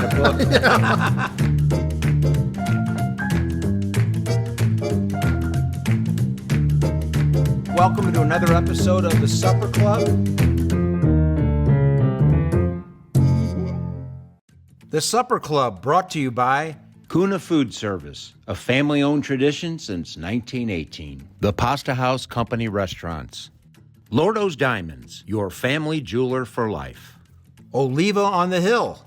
kind of book. Welcome to another episode of The Supper Club. The Supper Club brought to you by Kuna Food Service, a family-owned tradition since 1918. The Pasta House Company Restaurants. Lordo's Diamonds, your family jeweler for life. Oliva on the Hill.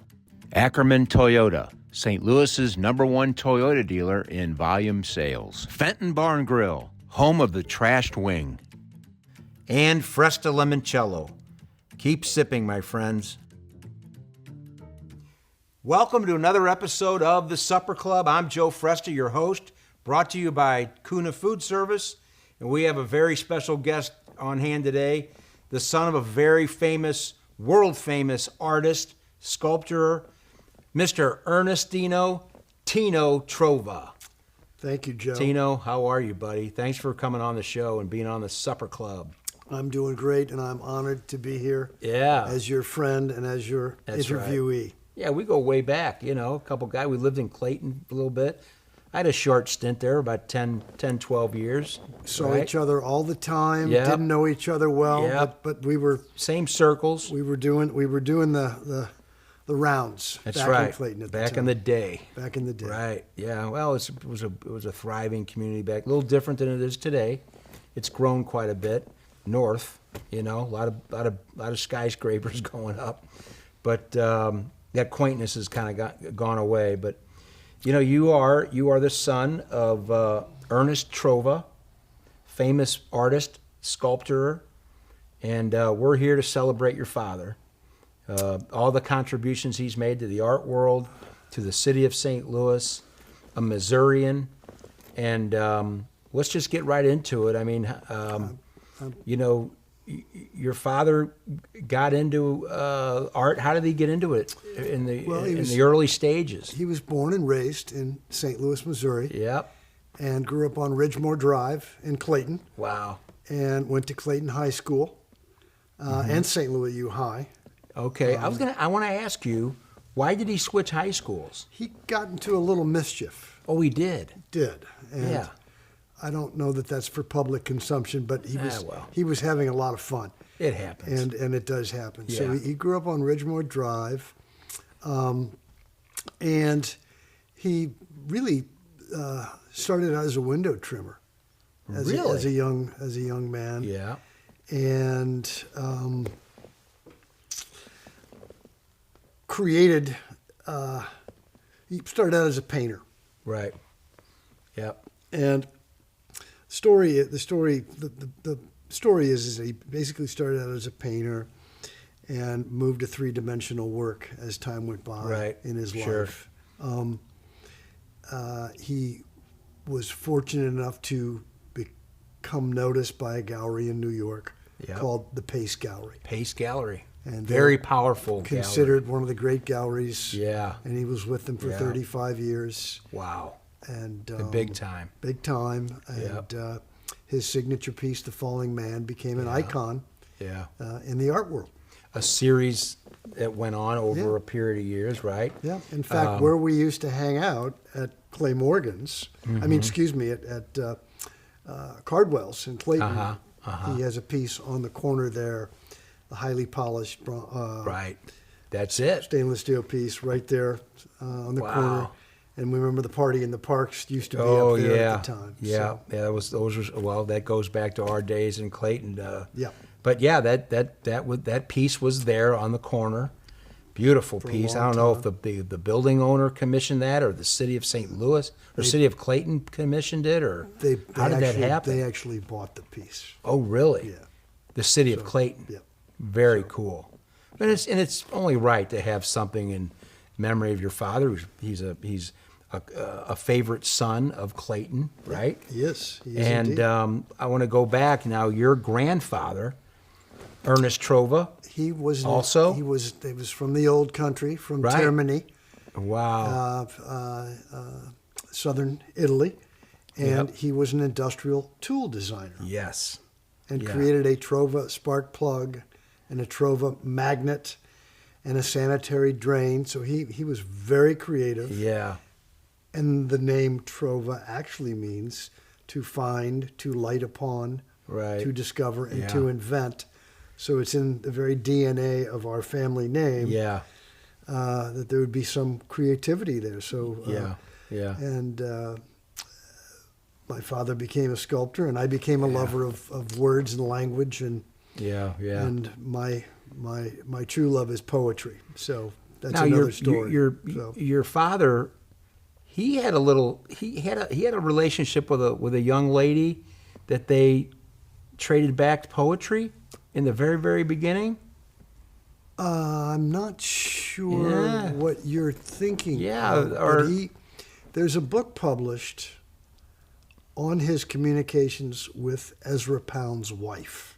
Ackerman Toyota, St. Louis's #1 Toyota dealer in volume sales. Fenton Bar and Grill, home of the trashed wing. And Fresta Limoncello. Keep sipping, my friends. Welcome to another episode of The Supper Club. I'm Joe Fresta, your host, brought to you by Kuna Food Service. And we have a very special guest on hand today, the son of a very famous, world-famous artist, sculptor, Mr. Ernestino Tino Trova. Thank you, Joe. Tino, how are you, buddy? Thanks for coming on the show and being on The Supper Club. I'm doing great, and I'm honored to be here as your friend and as your interviewee. Right. Yeah, we go way back, a couple guys. We lived in Clayton a little bit. I had a short stint there, about 10, 12 years. Saw each other all the time. Yep. Didn't know each other well, but we were same circles. We were doing the rounds. That's back right. In Clayton at back the time. in the day. Back in the day. Right. Yeah. Well, it was a thriving community back. A little different than it is today. It's grown quite a bit north. A lot of skyscrapers going up, but that quaintness has kind of gone away. But you are the son of Ernest Trova, famous artist, sculptor, and we're here to celebrate your father. All the contributions he's made to the art world, to the city of St. Louis, a Missourian, and let's just get right into it. I mean, your father got into art. How did he get into it in the early stages? He was born and raised in St. Louis, Missouri. Yep. And grew up on Ridgemore Drive in Clayton. Wow. And went to Clayton High School and St. Louis U High. Okay. I want to ask you, why did he switch high schools? He got into a little mischief. Oh, he did? Did. And yeah. I don't know that that's for public consumption, but he was having a lot of fun. It happens. And it does happen. Yeah. So he grew up on Ridgemore Drive, and he really started out as a window trimmer. As a young man. Yeah. And created. He started out as a painter. Right. Yep. And the story is that he basically started out as a painter and moved to three-dimensional work as time went by in his life. He was fortunate enough to become noticed by a gallery in New York called the Pace Gallery. Pace Gallery. And very powerful considered gallery. One of the great galleries. Yeah. And he was with them for 35 years. Wow. And the big time. Big time. And his signature piece, The Falling Man, became an icon in the art world. A series that went on over a period of years, right? Yeah. In fact, where we used to hang out at Clay Morgan's, at Cardwell's in Clayton, he has a piece on the corner there, a highly polished right. That's it. Stainless steel piece right there on the corner. And we remember the Party in the Parks used to be up there at the time. Yeah, that goes back to our days in Clayton. Yeah. But that piece was there on the corner. Beautiful piece. I don't know if the building owner commissioned that, or the city of St. Louis or city of Clayton commissioned it, or how did that happen? They actually bought the piece. Oh, really? Yeah. The city of Clayton. Yeah. Very cool. But it's only right to have something in memory of your father. He's a favorite son of Clayton, right? Yes, he is and I want to go back now. Your grandfather, Ernest Trova, he was from the old country, from Termini. Wow. Southern Italy, and he was an industrial tool designer. Yes. And created a Trova spark plug and a Trova magnet and a sanitary drain. So he was very creative. Yeah. And the name Trova actually means to find, to light upon, Right. to discover, and Yeah. to invent. So it's in the very DNA of our family name. Yeah. That there would be some creativity there. So Yeah. and my father became a sculptor, and I became a lover of words and language, and Yeah. and my true love is poetry. So that's Now another story. your father, he had a relationship with a young lady that they traded back poetry in the very, very beginning. I'm not sure Yeah. what you're thinking. Yeah, of, or- but there's a book published on his communications with Ezra Pound's wife.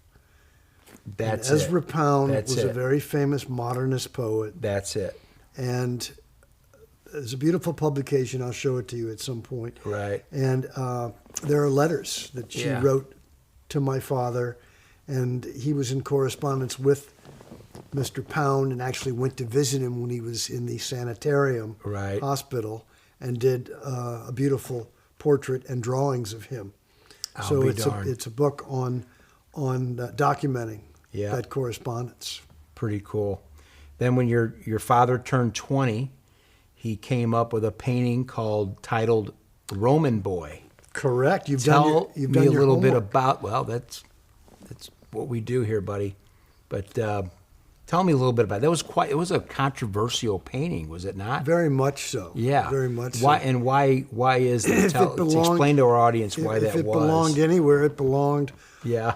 That's And Ezra it. Pound That's was a it. very famous modernist poet, That's it. and it's a beautiful publication. I'll show it to you at some point. Right. And there are letters that she Yeah. wrote to my father, and he was in correspondence with Mr. Pound and actually went to visit him when he was in the sanitarium Right. hospital and did a beautiful portrait and drawings of him. I'll So be it's darned. it's a book on documenting Yeah. that correspondence. Pretty cool. Then when your father turned 20, he came up with a painting titled Roman Boy. Correct. You've Tell done your me a little bit homework. about, well, that's what we do here, buddy. But tell me a little bit about it. It was a controversial painting, was it not? Very much so. Yeah. Very much Why so. and why is that? If it belonged- Explain to our audience why if that it was. belonged anywhere, it belonged Yeah.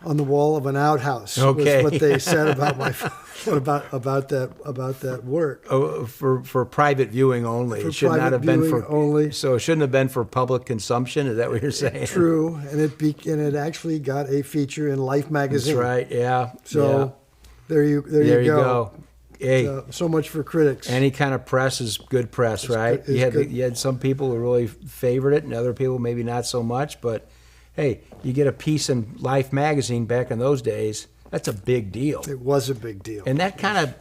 on the wall of an outhouse. Okay. Was what they said about about that work. Oh, for private viewing only. For It should not private have been viewing for only. So it shouldn't have been for public consumption. Is that what you're saying? True, and it actually got a feature in Life That's magazine. right. Yeah. So there you There you go. Hey, So much for critics. any kind of press is good press, right? good- it's good. You had some people who really favored it, and other people maybe not so much. But hey, you get a piece in Life magazine back in those days. That's a big deal, It was a big deal. and that kind of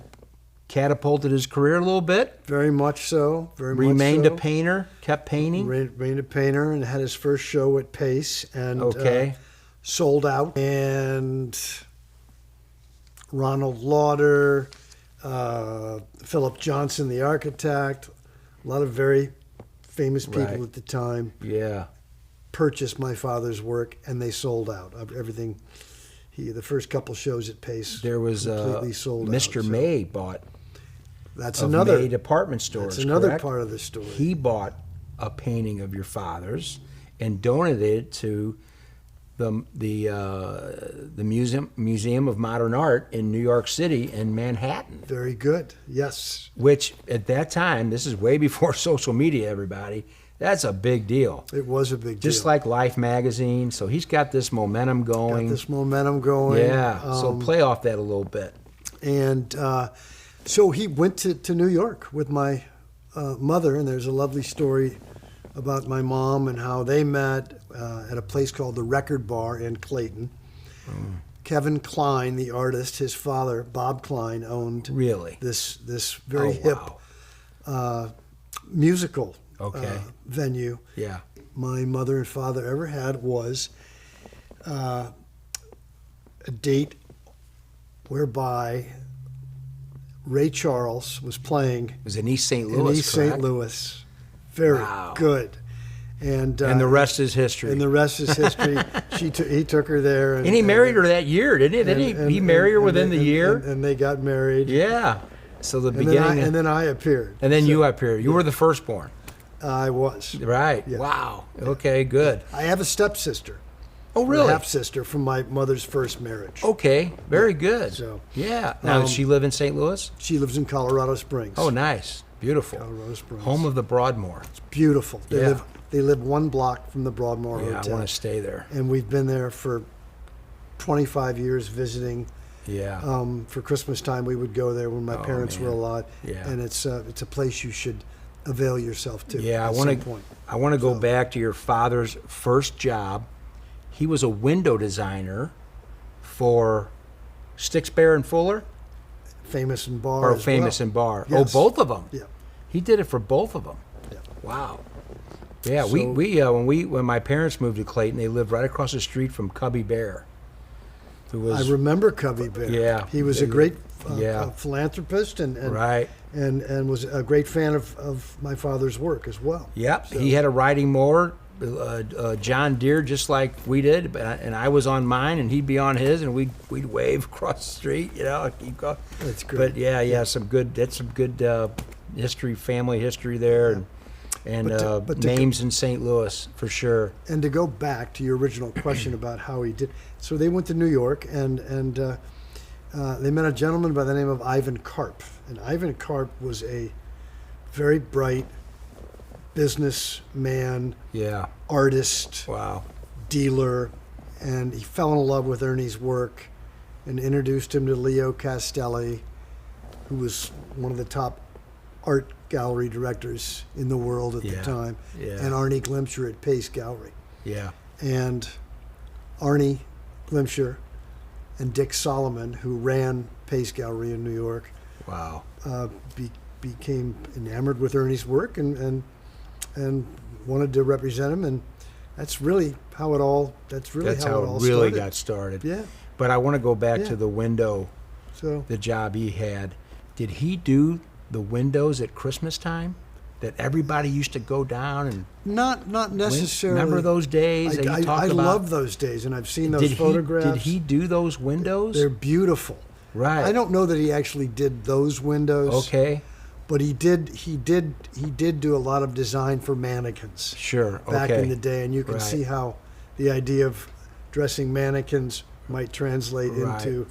catapulted his career a little bit. Very much so. Very Remained much a so. painter, kept painting. Remained a painter and had his first show at Pace and Okay. sold out. And Ronald Lauder, Philip Johnson, the architect, a lot of very famous people Right. at the time Yeah. purchased my father's work, and they sold out of everything. The first couple shows at Pace There was completely sold out. Mr. So May bought that's of another May department stores. that's another correct? part of the story. He bought a painting of your father's and donated it to the Museum of Modern Art in New York City and Manhattan. Very good. Yes. Which at that time, this is way before social media, everybody. That's a big deal. It was a big Just deal. like Life magazine. So he's got this momentum Got going. this momentum going. Yeah. So play off that a little bit. And so he went to New York with my mother, and there's a lovely story about my mom and how they met at a place called the Record Bar in Clayton. Kevin Kline, the artist, his father, Bob Kline, owned Really? this very Oh, hip wow. musical Okay. venue. Yeah. My mother and father ever had was a date whereby Ray Charles was playing It was in East St. in Louis, East St. correct? Very Wow. good. And And the rest is history. and the rest is history. He took her there, And he married her that year, didn't he? Didn't he marry her within the year? And they got married. Yeah. So the And beginning, then I appeared. and then So you appeared. You were the firstborn, I was. right? Yeah. Wow. Okay, good. I have a stepsister. Oh, really? Half sister from my mother's first marriage. Okay, very good. So, yeah. Now, does she live in St. Louis? She lives in Colorado Springs. Oh, nice, beautiful. Colorado Springs. Home of the Broadmoor. Beautiful. Yeah. They live 1 block from the Broadmoor Yeah, I Hotel. want to stay there. And we've been there for 25 years visiting. Yeah. For Christmas time, we would go there when my Oh, parents were man. alive. Yeah. And it's a place you should avail yourself to. Yeah, at I want some to. point. I want to go So- back to your father's first job. He was a window designer for Stix, Bear and Fuller. Famous in Bar. Or as Famous well. in Bar. Yes. Oh, both of them. Yeah. He did it for both of them. Yeah. Wow. Yeah, So- when my parents moved to Clayton, they lived right across the street from Cubby Bear, who was I remember Cubby Bear. Yeah. He was a great Yeah. philanthropist and right. and was a great fan of my father's work as well. Yep, So- he had a riding mower, John Deere, just like we did, and I was on mine, and he'd be on his, and we'd wave across the street, and keep going. That's great. But that's some good history, family history there, and But to names in St. Louis for sure. And to go back to your original question about how he did, so they went to New York and they met a gentleman by the name of Ivan Karp, and Ivan Karp was a very bright businessman, Yeah. artist, Wow. dealer, and he fell in love with Ernie's work and introduced him to Leo Castelli, who was one of the top art gallery directors in the world at the Yeah, time, yeah. and Arnie Glimcher at Pace Gallery. Yeah. And Arnie Glimcher and Dick Solomon, who ran Pace Gallery in New York, Wow. became enamored with Ernie's work and wanted to represent him, and that's really how it all. That's really That's how how it all it really started. got started. Yeah. But I want to go back Yeah. to the window, So the job he had. Did he do the windows at Christmas time? That everybody used to go down and not necessarily. remember those days that you I talked about? love those days, and I've seen those Did photographs. he do those windows? They're beautiful. right. I don't know that he actually did those windows. Okay. But he did do a lot of design for mannequins Sure. back okay. in the day, and you can Right. see how the idea of dressing mannequins might translate Right. into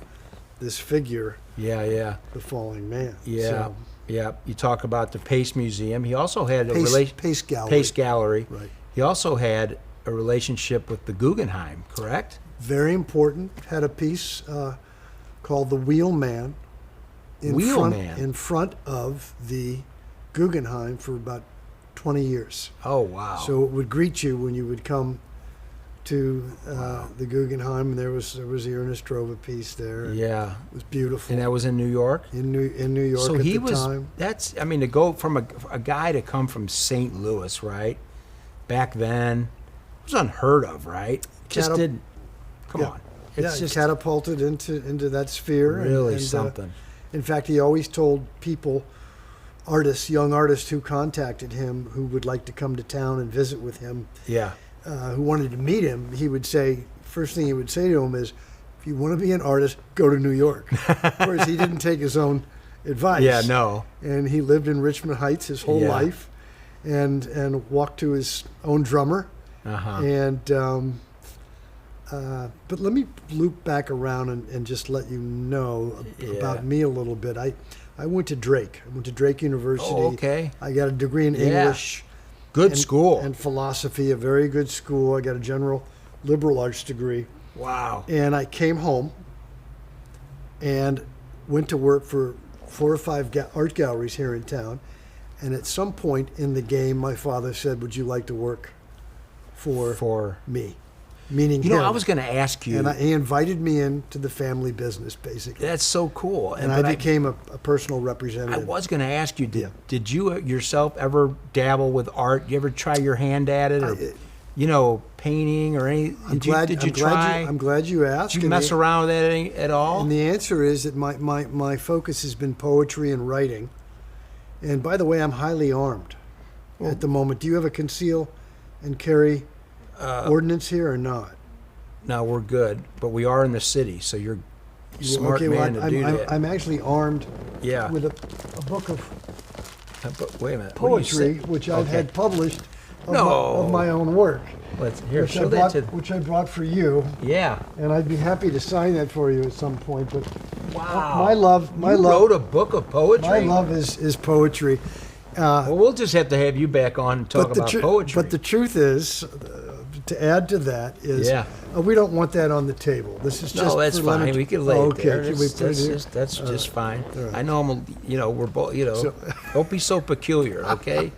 this figure, Yeah. Yeah. the falling man. Yeah. So, Yeah. You talk about the Pace Museum. He also had a Pace Gallery. Pace Gallery. Right. He also had a relationship with the Guggenheim, correct? Very important. Had a piece called The Wheelman Wheelman? in front of the Guggenheim for about 20 years. Oh, wow. So it would greet you when you would come to the Guggenheim. And there was the Ernest Trova piece there. and yeah. It was beautiful. And that was in New York? in New York So at he the was, time. I mean, to go from a guy to come from St. Louis, right? Back then, it was unheard of, right? Just Catap- didn't, come Yeah. on. It's Yeah, just catapulted into that sphere. really and, something. in fact, he always told people, young artists who contacted him who would like to come to town and visit with him, Yeah. who wanted to meet him, he would say, first thing he would say to him is, if you want to be an artist, go to New York. Of course, he didn't take his own advice. Yeah, no. And he lived in Richmond Heights his whole Yeah. life and walked to his own drummer. Uh-huh. And but let me loop back around and just let you know Yeah. about me a little bit. I went to Drake. I went to Drake University. Oh, okay. I got a degree in Yeah. English Good and, school. and philosophy, a very good school. I got a general liberal arts degree. Wow. And I came home and went to work for 4 or 5 art galleries here in town. And at some point in the game, my father said, "Would you like to work for me?" Meaning You know, him. I was going to ask you. And he invited me into the family business, basically. That's so cool. And I but became a personal I representative. was going to ask you, Yeah. did you yourself ever dabble with art? You ever try your hand at it? Or, painting or any? Did you try? I'm glad you asked. Did you mess around with that at all? And the answer is that my focus has been poetry and writing. And by the way, I'm highly armed at the moment. Do you have a conceal and carry ordinance here or not? No, we're good, but we are in the city, so you're a smart man to do that. I'm actually armed Yeah. with a book of But wait a minute. what are you poetry, saying? which I've Okay. had published of, No. of my own work. Let's here. Which Show I that brought, to. which I brought for you, Yeah. and I'd be happy to sign that for you at some point. But Wow. my love wrote a book of poetry. my love is poetry. Well, we'll just have to have you back on and talk But the about tru- poetry. But the truth is, to add to that is, Yeah. we don't want that on the table. This is just No, that's for fine. lemon- We can lay Oh, it there. Can we put it here? That's just fine. all right. I know we're both, So- don't be so peculiar, okay?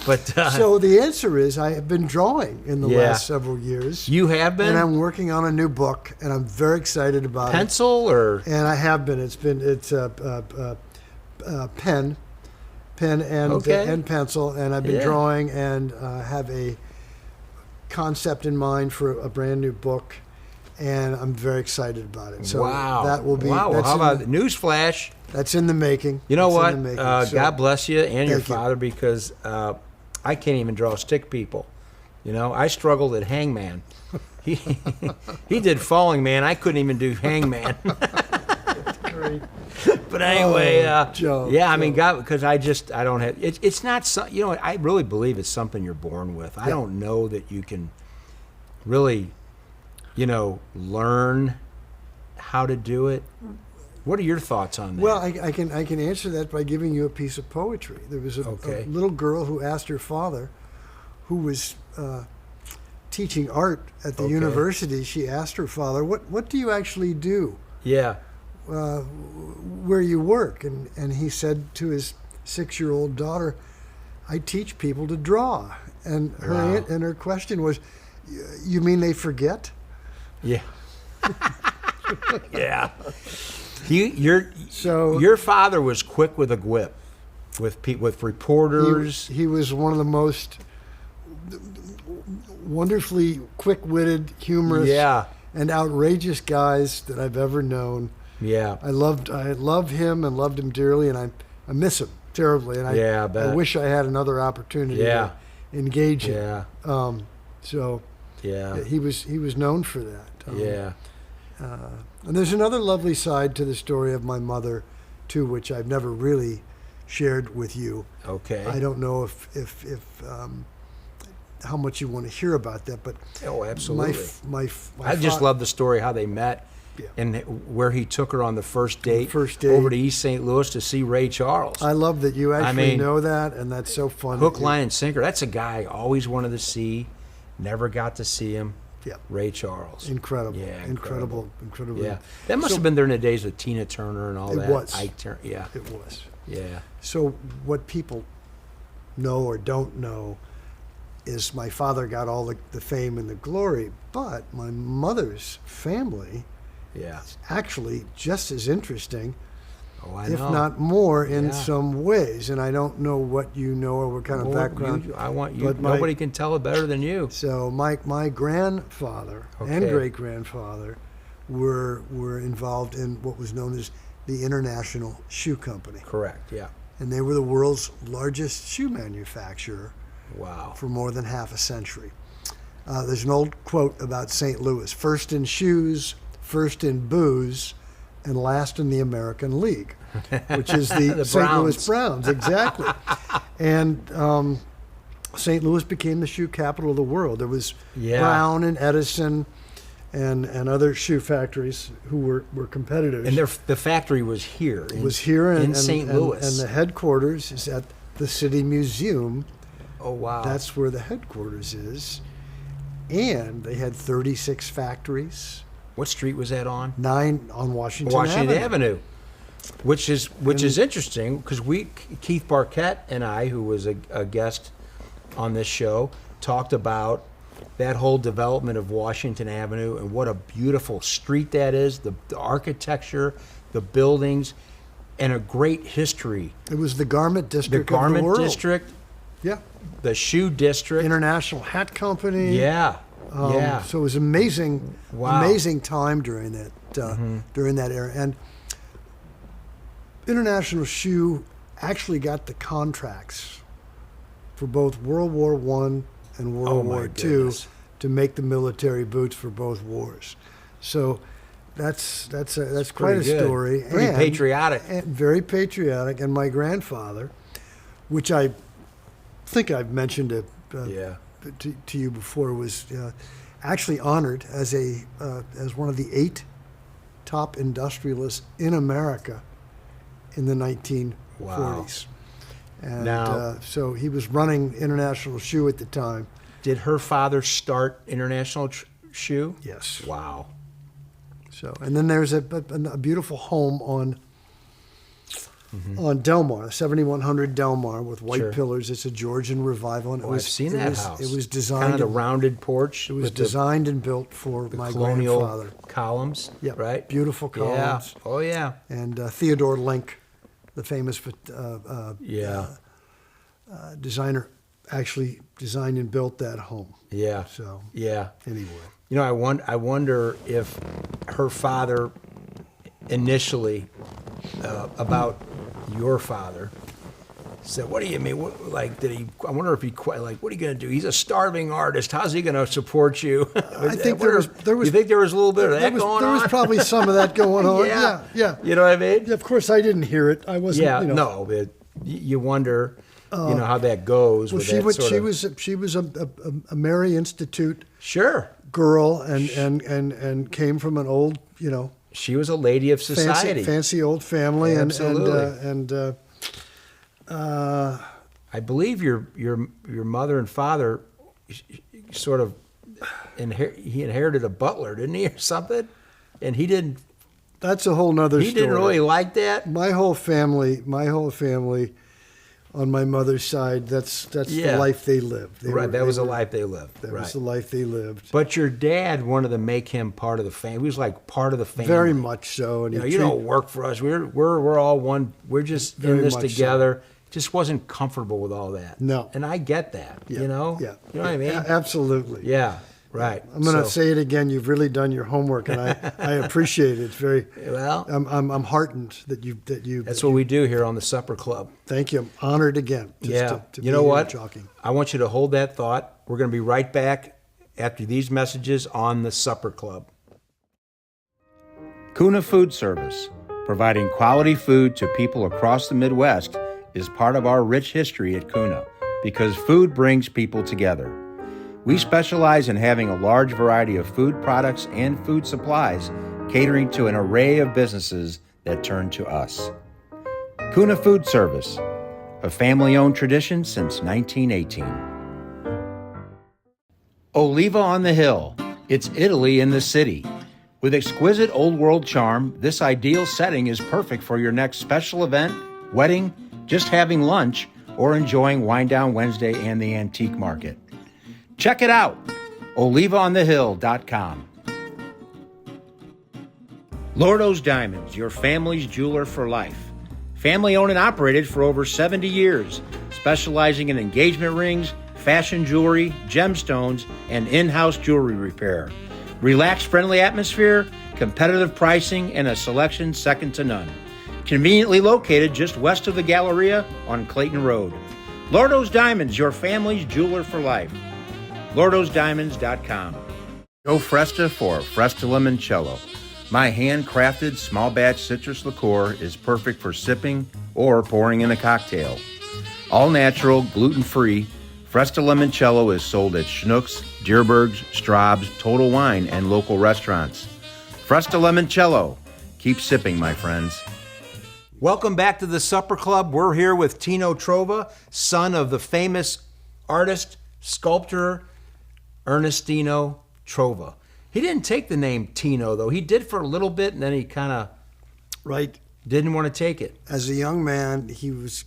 But So the answer is I have been drawing in the Yeah. last several years. you have been And I'm working on a new book, and I'm very excited about it. pencil or And I have been. It's pen and Okay. and pencil, and I've been Yeah. drawing and have a concept in mind for a brand new book, and I'm very excited about it. So wow. that will be. Wow. Well, That's how in about the- newsflash? That's in the making. You know That's what? in the making. So- God bless you and your Thank you. father, because I can't even draw stick people. I struggled at Hangman. He he did Falling Man. I couldn't even do Hangman. Great. But anyway, Joe, yeah, I mean, Joe. God, because I don't have. It's not. I really believe it's something you're born with. I Yeah. don't know that you can really, learn how to do it. What are your thoughts on that? Well, I can answer that by giving you a piece of poetry. There was a Okay. little girl who asked her father, who was teaching art at the Okay. university. She asked her father, "What do you actually do yeah, where you work?" And he said to his 6-year-old daughter, "I teach people to draw." And Wow. her question was, "You mean they forget?" yeah, yeah. So Your father was quick with a gwip, with reporters. he was one of the most wonderfully quick-witted, humorous, Yeah, and outrageous guys that I've ever known. yeah, I love him and loved him dearly, and I miss him terribly. And Yeah, I I bet. wish I had another opportunity Yeah. to engage him. yeah, So yeah, he was known for that. yeah. And there's another lovely side to the story of my mother, too, which I've never really shared with you. Okay. I don't know if how much you want to hear about that, but Oh, absolutely. my I just love the story how they met, Yeah. and where he took her on the first date, first date. over to East St. Louis to see Ray Charles. I love that you actually mean, know that, and that's so fun. Hook, that you- line, and sinker. That's a guy I always wanted to see, never got to see him. Yeah. Ray Charles. Incredible. Yeah, Incredible. Yeah, that must So- have been during the days of Tina Turner and all It that. was. Ike Turner. Yeah, It was. yeah. So what people know or don't know is my father got all the fame and the glory, but my mother's family Yeah. is actually just as interesting, Oh, I if know. not more, in Yeah. some ways. And I don't know what you know or what kind of Well, background. I want you. but my- Nobody can tell it better than you. So my grandfather and Okay. great grandfather were involved in what was known as the International Shoe Company, Correct. Yeah. and they were the world's largest shoe manufacturer Wow. for more than half a century. There's an old quote about St. Louis: first in shoes, first in booze, and last in the American League, which is the, The St. Louis Browns. Browns, exactly. And St. Louis became the shoe capital of the world. There was Yeah. Brown and Edison and other shoe factories who were competitors. And the factory was here. It was here in St. Louis. and the headquarters is at the City Museum. Oh wow. That's where the headquarters is. And they had 36 factories, What street was that on? 9 on Washington Avenue. Which is interesting because Keith Barquette and I, who was a guest on this show, talked about that whole development of Washington Avenue and what a beautiful street that is, the architecture, the buildings, and a great history. It was the garment The district of the garment world. district, Yeah. the shoe district. International Hat Company. Yeah. Yeah. So it was amazing, Wow. amazing time during that era. And International Shoe actually got the contracts for both World War I and Oh, World my War II goodness. to make the military boots for both wars. So that's quite a pretty good. story. Pretty patriotic. And very patriotic. And my grandfather, which I think I've mentioned it Yeah. to you before, was actually honored as one of the 8 top industrialists in America in the 1940s. And Now- so he was running International Shoe at the time. Did her father start International Shoe? Yes. Wow. So, and then there's a beautiful home on Delmar, 7100 Delmar, with white Sure. pillars. It's a Georgian revival. And I've seen that house. It was designed. Kind of the rounded porch. It was with designed and built for the my colonial grandfather. columns. Yeah, Right. beautiful columns. Yeah. Oh yeah. And Theodore Link, the famous designer, actually designed and built that home. Yeah. So Yeah. anyway, I wonder if her father initially about your father said, "What do you mean? What, like, did he? I wonder if he quite like, what are you going to do? He's a starving artist. How's he going to support you?" I think there was. You think there was a little bit of that going on? There was probably some of that going on. Yeah. Yeah. You know what I mean? Of course, I didn't hear it. I wasn't. Yeah. You know. No. But you wonder, how that goes. Well, with she that was. sort of, She was a Mary Institute sure. girl, and came from an old, She was a lady of society. fancy old family, Absolutely. I believe your mother and father sort of he inherited a butler, didn't he, or something? And he didn't. that's a whole nother He story. didn't really like that. My whole family, on my mother's side, that's Yeah. the life they lived. That was the life they lived. That Right. was the life they lived. But your dad wanted to make him part of the family. He was like part of the family. Very much so. And You don't work for us. We're all one. We're just in Very this much so. together. Just wasn't comfortable with all that. No. And I get that. Yeah, You know. Yeah. You know what I mean? Absolutely. Yeah. Right. I'm going to So- say it again. You've really done your homework, and I appreciate it. It's very. Well, I'm heartened that you. that's what we do here on the Supper Club. Thank you. I'm honored again. Yeah. To You be know here what? Talking. I want you to hold that thought. We're going to be right back after these messages on the Supper Club. Kuna Food Service, providing quality food to people across the Midwest, is part of our rich history at Kuna because food brings people together. We specialize in having a large variety of food products and food supplies, catering to an array of businesses that turn to us. Kuna Food Service, a family-owned tradition since 1918. Oliva on the Hill. It's Italy in the city. With exquisite old-world charm, this ideal setting is perfect for your next special event, wedding, just having lunch, or enjoying Wine Down Wednesday and the Antique Market. Check it out, olivaonthehill.com. Lordo's Diamonds, your family's jeweler for life. Family owned and operated for over 70 years, specializing in engagement rings, fashion jewelry, gemstones, and in-house jewelry repair. Relaxed, friendly atmosphere, competitive pricing, and a selection second to none. Conveniently located just west of the Galleria on Clayton Road. Lordo's Diamonds, your family's jeweler for life. LordosDiamonds.com. Go Fresta for Fresta Limoncello. My handcrafted small batch citrus liqueur is perfect for sipping or pouring in a cocktail. All natural, gluten-free, Fresta Limoncello is sold at Schnucks, Dierberg's, Straub's, Total Wine, and local restaurants. Fresta Limoncello. Keep sipping, my friends. Welcome back to the Supper Club. We're here with Tino Trova, son of the famous artist, sculptor, Ernestino Trova. He didn't take the name Tino, though. He did for a little bit, and then he kind of Right. didn't want to take it. As a young man, he was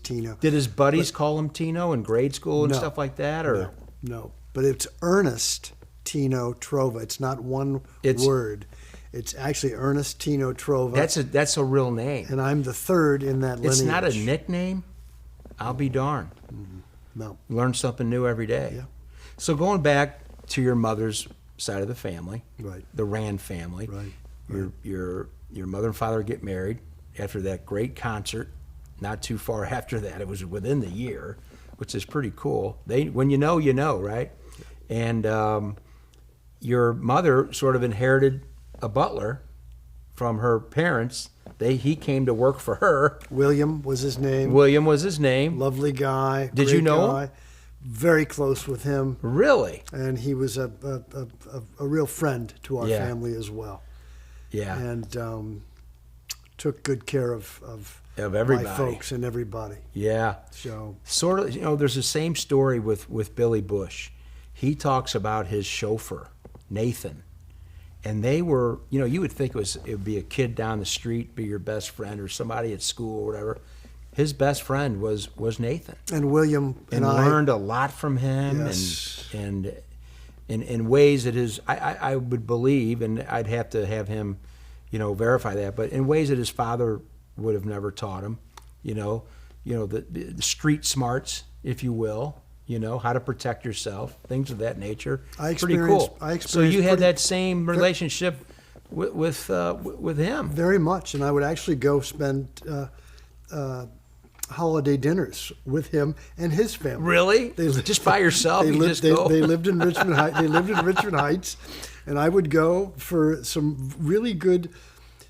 Tino. Did his buddies call him Tino in grade school and No. stuff like that? Or No. But it's Ernest Tino Trova. It's not one word. It's actually Ernest Tino Trova. that's a real name. And I'm the third in that lineage. It's not a nickname. I'll be darned. No. Learn something new every day. Yeah. So going back to your mother's side of the family, Right. the Rand family, Right. Your mother and father get married after that great concert. Not too far after that, it was within the year, which is pretty cool. When you know, right? And your mother sort of inherited a butler from her parents. He came to work for her. William was his name. William was his name. Lovely guy. Did you great know guy. him? Very close with him. Really? And he was a real friend to our Yeah. family as well. Yeah. And took good care of everybody. my folks and everybody. Yeah. So Sort of, there's the same story with Billy Bush. He talks about his chauffeur, Nathan. And they were, you would think it would be a kid down the street, be your best friend, or somebody at school or whatever. His best friend was Nathan. and William And I learned a lot from him. Yes. And in ways that I would believe, and I'd have to have him, verify that, but in ways that his father would have never taught him, the street smarts, if you will, how to protect yourself, things of that nature. Pretty cool. So you had that same relationship with him. very much, and I would actually go spend holiday dinners with him and his family. Really? Just by yourself? They lived in Richmond Heights. They lived in Richmond Heights, and I would go for some really good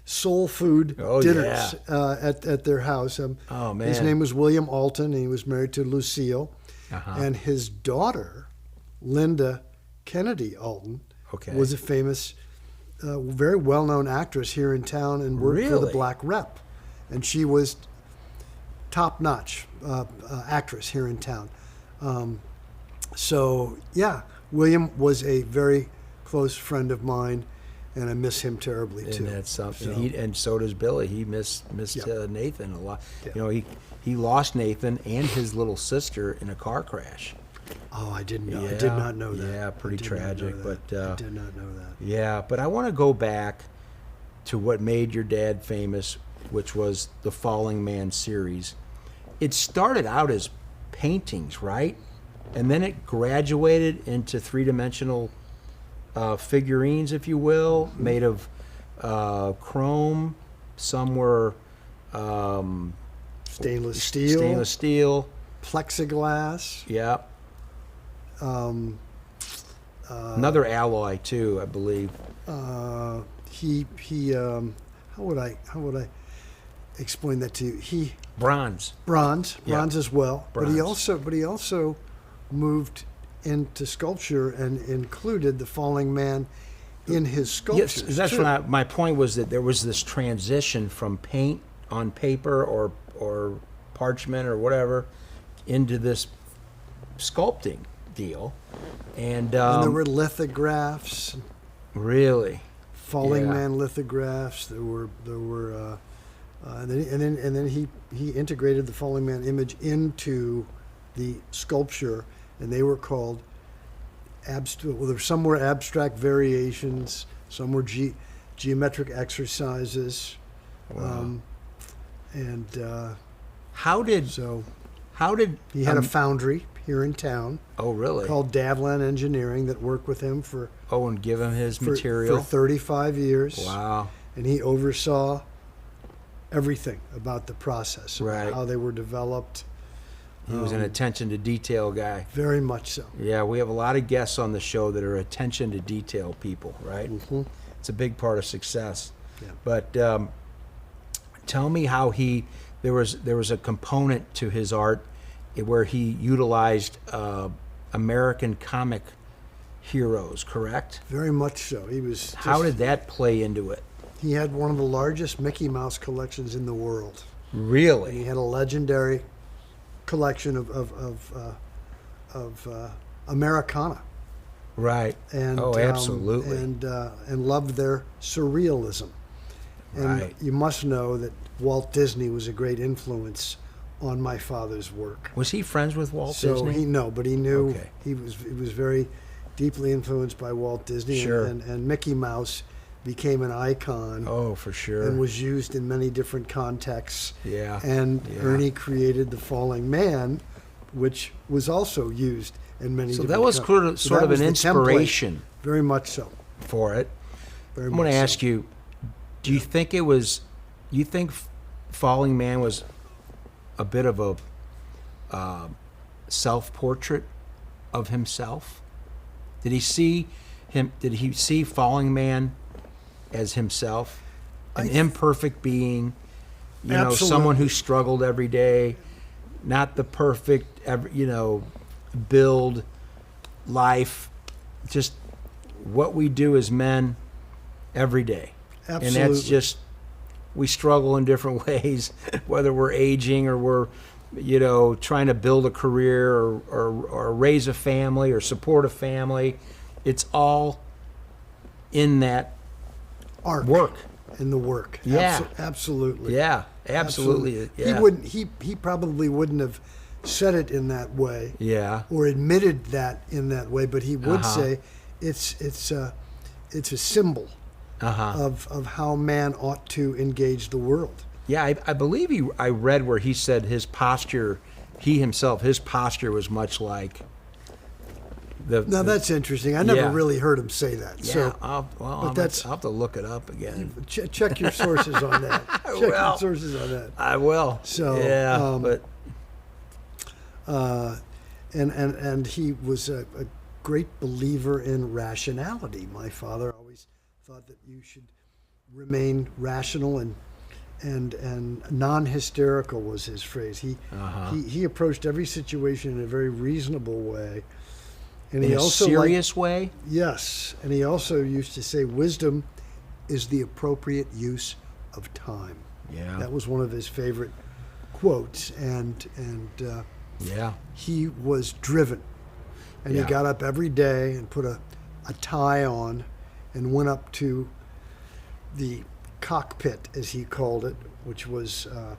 soul food dinners at their house. Oh, man. His name was William Alton, and he was married to Lucille, Uh-huh. and his daughter, Linda Kennedy Alton, Okay. was a famous, very well-known actress here in town and worked for the Really? Black Rep, and she was top-notch actress here in town. So yeah, William was a very close friend of mine, and I miss him terribly too. And that's something. So- And so does Billy. He missed Yeah. Nathan a lot. Yeah. He lost Nathan and his little sister in a car crash. Oh, I didn't know. I Yeah. did not know that. Yeah, pretty I did not know tragic, that. but, I did not know that. Yeah, but I want to go back to what made your dad famous, which was the Falling Man series. It started out as paintings, right? And then it graduated into three-dimensional figurines, if you will, made of chrome. Some were Stainless steel, stainless steel. plexiglass. Yeah. Another alloy too, I believe. He how would I explain that to you? He Bronze. bronze Yeah. as well. But Bronze. he also moved into sculpture and included the falling man in his sculptures. Yes, that's too. what my point was, that there was this transition from paint on paper or parchment or whatever into this sculpting deal, and And there were lithographs, really, falling Yeah. man lithographs. There were and then he integrated the falling man image into the sculpture, and they were called some were abstract variations, some were geometric exercises. Wow. And how did so he he had a foundry here in town oh really called Davlan Engineering that worked with him for and give him his for material? 35 years. Wow. And he oversaw everything about the process, about Right. how they were developed. He was an attention to detail guy. Very much so. Yeah, we have a lot of guests on the show that are attention to detail people, right? Mhm. It's a big part of success. Yeah. But tell me how there was a component to his art where he utilized American comic heroes, correct? Very much so. He was. How did that play into it? He had one of the largest Mickey Mouse collections in the world. And he Really? had a legendary collection of Americana. Right. And Oh, absolutely. And loved their surrealism. And Right. you must know that Walt Disney was a great influence on my father's work. Was he friends with Walt So Disney? but he knew Okay. he was very deeply influenced by Walt Disney. Sure. And Mickey Mouse became an icon Oh, for sure. and was used in many different contexts. Yeah. And Yeah. Ernie created the Falling Man, which was also used in many So different that was contexts. sort that of was an the template. inspiration Very much so. for it. Very I'm much going to so. ask you, do you think it was, you think Falling Man was a bit of a self-portrait of himself? Did he see Falling Man as himself, an imperfect being, Absolutely. someone who struggled every day, not the perfect, build life, just what we do as men every day. And that's Absolutely. just we struggle in different ways, whether we're aging or we're, you know, trying to build a career or raise a family or support a family. It's all in that Arc. work. In the work. Yeah. Absolutely. Yeah, absolutely. Yeah. He probably wouldn't have said it in that way. Yeah. Or admitted that in that way, but he would Uh-huh. say it's a symbol of how man ought to engage the world. Yeah, I believe I read where he said his posture was much like Now that's interesting. I never Yeah. really heard him say that. Yeah, So I'll have to look it up again. check your sources on that. Check your sources on that. I will. So, yeah, but And he was a great believer in rationality. My father always thought that you should remain rational and non-hysterical was his phrase. He approached every situation in a very reasonable way. And in he a also serious way. Yes, and he also used to say wisdom is the appropriate use of time. Yeah. That was one of his favorite quotes, and Yeah. he was driven, and Yeah. he got up every day and put a tie on and went up to the cockpit, as he called it, which was a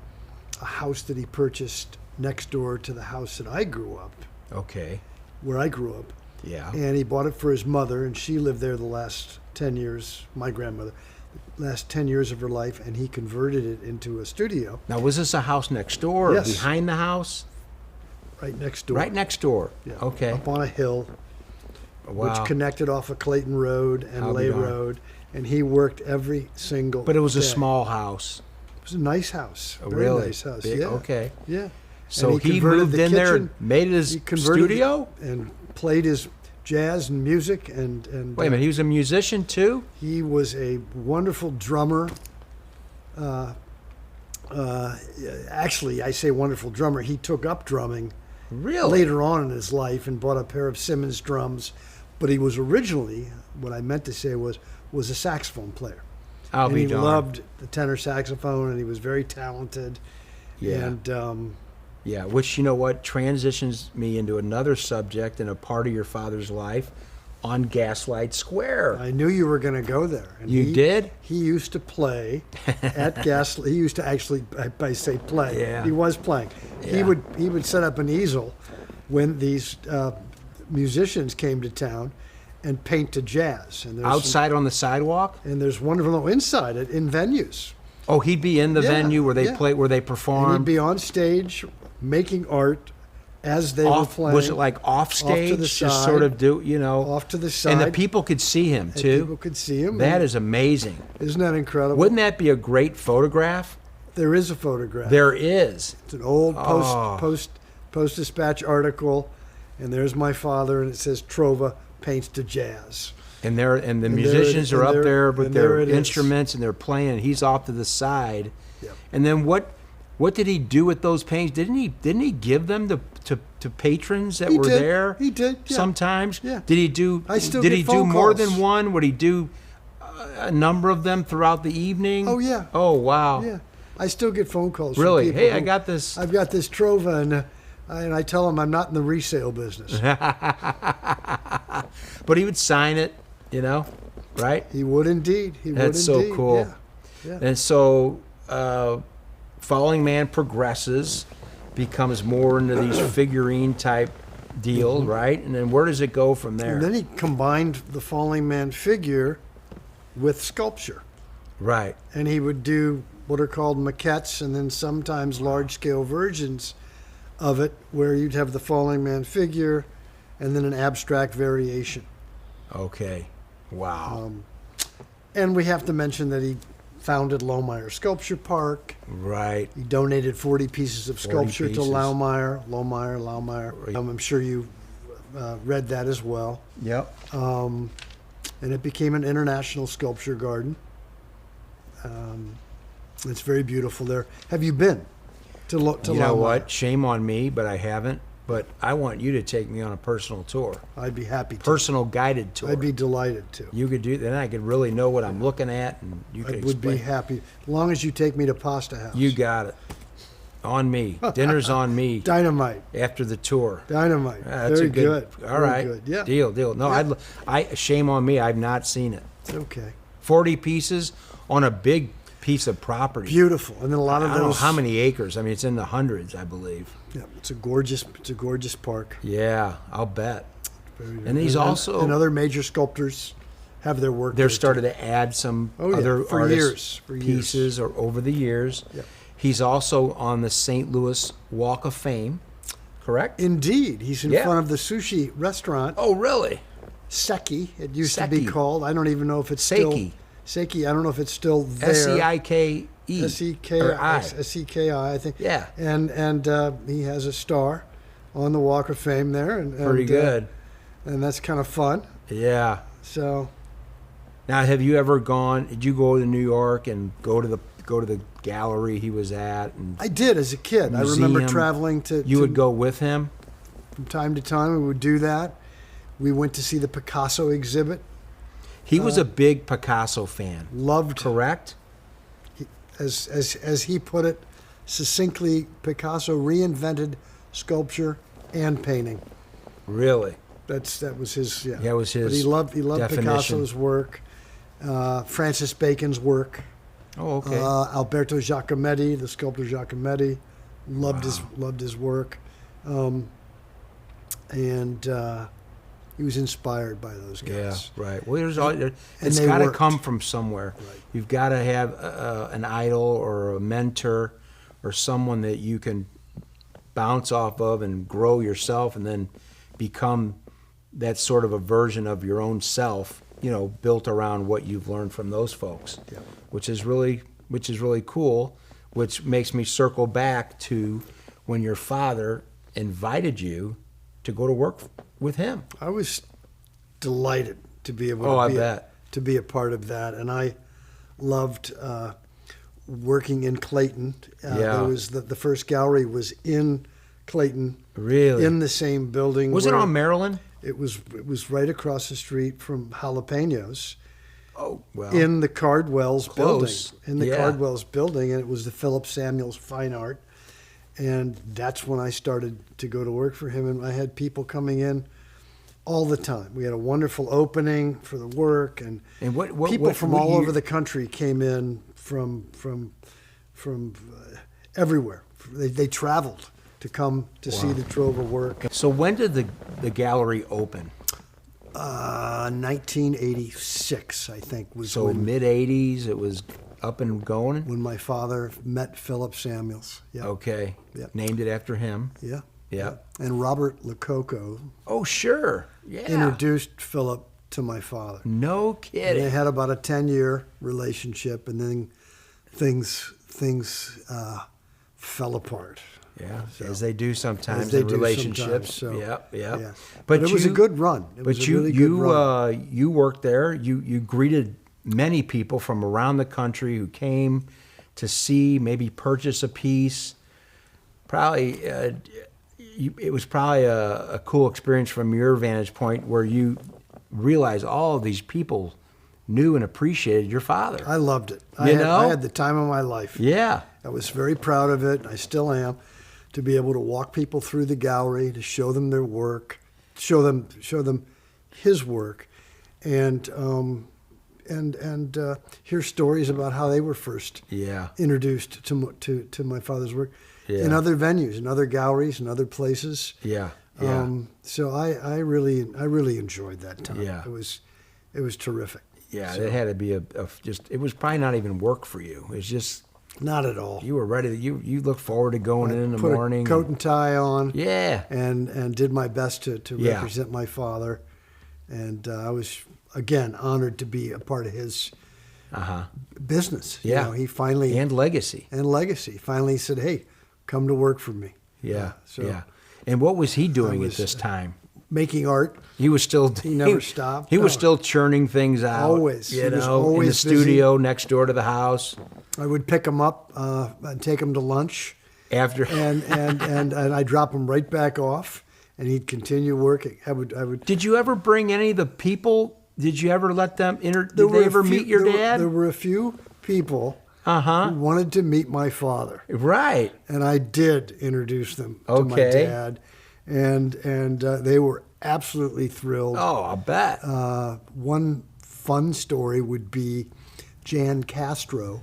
house that he purchased next door to the house that I grew up, Okay. where I grew up. Yeah. And he bought it for his mother, and she lived there the last 10 years, my grandmother, last 10 years of her life, and he converted it into a studio Now, was this a house next door or Yes. behind the house? right next door. Right next door. Yeah, Okay. up on a hill, Wow. which connected off of Clayton Road and I'll be Lay darned. Road, and he worked every single But it was a day. small house. It was a nice house. Oh, Very really? nice house. Big? Yeah. Okay. Yeah. So And he converted moved the in there kitchen. and made it his He converted studio? and played his jazz and music and Wait a minute, he was a musician too? he was a wonderful drummer. Actually, I say wonderful drummer. He took up drumming Really? later on in his life and bought a pair of Simmons drums. But he was originally, what I meant to say was a saxophone player. I'll And be he darned. loved the tenor saxophone, and he was very talented. Yeah. And Yeah, which, you know what, transitions me into another subject and a part of your father's life on Gaslight Square. I knew you were going to go there. And You did? He used to play at Gaslight. He used to actually, I say play. Yeah. He was playing. Yeah. He would set up an easel when these musicians came to town and paint to jazz. And there's Outside on the sidewalk? and there's wonderful no, inside it in venues. Oh, he'd be in the Yeah, venue where they yeah. play, where they And he'd performed. be on stage making art as they were Off, playing. was it like off stage? the Just side. sort of do, you know? Off to the And the side. people could see him And too. people could see him. That and- is amazing. Isn't that incredible? Wouldn't that be a great photograph? There is a photograph. There is. It's an old Oh. Post Dispatch article, and there's my father, and it says Trova paints to jazz. And the there it- musicians are and up there- there with and there their it is. instruments and they're playing, and he's off to the side. Yep. And then what did he do with those paintings? Didn't he give them to patrons that He were did. there? He did, yeah. Sometimes. Yeah. Did he do? I still did get he do phone more calls. than one? Would he do a number of them throughout the evening? Oh, yeah. Oh wow. Yeah, I still get phone calls. Really? From people Hey, I who- got this. I've got this Trova, and I tell them I'm not in the resale business. But he would sign it, you know, right? He would indeed. He That's would so indeed. cool. Yeah. Yeah. And so, Falling Man progresses, becomes more into these figurine type deals, right? And then where does it go from there? And then he combined the falling man figure with sculpture. Right. And he would do what are called maquettes and then sometimes large scale versions of it where you'd have the falling man figure and then an abstract variation. Okay. Wow. And we have to mention that he founded Lohmeyer Sculpture Park. Right. He donated 40 pieces of 40 sculpture pieces. to Lohmeyer. Right. I'm sure you read that as well. Yep. And it became an international sculpture garden. It's very beautiful there. Have you been to You know Lohmeyer? what? Shame on me, but I haven't. but I want you to take me on a personal tour, I'd be happy to. personal guided tour. I'd be delighted to. You could do, then I could really know what I'm looking at, and you could I would be explain. happy, as long as you take me to Pasta House. You got it. On me. Dinner's on me Dynamite. after the tour. Dynamite. That's Very a good. All Very right. good. Yeah. Deal. No, Yeah. I shame on me. I've not seen it. It's okay. 40 pieces on a big piece of property. Beautiful. And then a lot of I don't know those. how many acres. I mean, it's in the hundreds, I believe. Yeah, it's a gorgeous park. Yeah, I'll bet. Very good. And he's also and other major sculptors have their work. they're there, starting to add some Oh, yeah, other for artists' years, pieces or over the years. Yep. He's also on the St. Louis Walk of Fame, correct? Indeed, he's in Yeah. front of the sushi restaurant Oh, really? Seki. It used to be Seki. called. I don't even know if it's Seiki. Seki. I don't know if it's still there. Seike. S-E-K-I. I. S-E-K-I, I think. Yeah. And he has a star on the Walk of Fame there. And Pretty good. And that's kind of fun. Yeah. So Now, have you ever gone? Did you go to New York and go to the gallery he was at? And I did as a kid. I remember Museum. traveling to. you would go with him. From time to time, we would do that. We went to see the Picasso exhibit. He was a big Picasso fan. Loved, Correct? as he put it, succinctly, Picasso reinvented sculpture and painting. Really? That was his. Yeah, That was his But he loved definition. Picasso's work, Francis Bacon's work, Oh, okay. Alberto Giacometti, the sculptor Giacometti, loved his work, and he was inspired by those Yeah, guys. right. Well, it's they got to worked. come from somewhere. Right. You've got to have an idol or a mentor or someone that you can bounce off of and grow yourself, and then become that sort of a version of your own self. Built around what you've learned from those folks, Yeah. which is really cool. Which makes me circle back to when your father invited you to go to work with him. I was delighted to be able Oh, I to bet. to be a part of that, and I loved working in Clayton. Yeah. There was the first gallery was in Clayton, Really? in the same building. Was it where- on Maryland? It was right across the street from Jalapenos Oh, well. in the Cardwell's Close. building. In the Yeah. Cardwell's building, and it was the Philip Samuels Fine Art. And that's when I started to go to work for him. And I had people coming in all the time. We had a wonderful opening for the work, and And what people from what all year- over the country came in from everywhere. They traveled to come to see the Trova work. So when did the gallery open? 1986, I think, was So when mid '80s, it was up and going. my father met Philip Samuels. Yeah, Okay. Yeah. Named it after him. yeah, Yeah. And Robert Lococo Oh, sure. Yeah. introduced Philip to my father. No And kidding. they had about a 10-year relationship, and then things fell apart. Yeah, as they do sometimes As they in do relationships. sometimes, so, Yep. yeah. But it was a good run. It was But a really good run. you worked there. You greeted many people from around the country who came to see, maybe purchase a piece. Probably, it was probably a cool experience from your vantage point, where you realize all of these people knew and appreciated your father. I loved it. You know? I had the time of my life. Yeah. I was very proud of it. I still am, to be able to walk people through the gallery, to show them their work, show them his work, and hear stories about how they were first Yeah. introduced to my father's work Yeah. in other venues, in other galleries, in other places. Yeah. Yeah. So I really enjoyed that time. Yeah. It was terrific. Yeah, So, it had to be it was probably not even work for you. It's just, not at all. you were ready. You look forward to going in the Put morning. a coat and tie on. Yeah. and did my best to Yeah. represent my father, and I was again honored to be a part of his business. You Yeah. know, he finally And legacy. and legacy finally said, "Hey, come to work for me." Yeah. So yeah. And what was he doing was, at this time? making art. He was still. He never stopped. He was No. still churning things out. Always. You He was know, in the always busy. studio next door to the house. I would pick him up and take him to lunch After and I drop him right back off, and he'd continue working. I would. Did you ever bring any of the people? Did you ever let them enter? There Did were they a ever few- meet your there were- dad? There were a few people Uh-huh. who wanted to meet my father, Right. and I did introduce them to my Okay. dad, and they were absolutely thrilled. Oh, I'll bet. One fun story would be Jan Castro,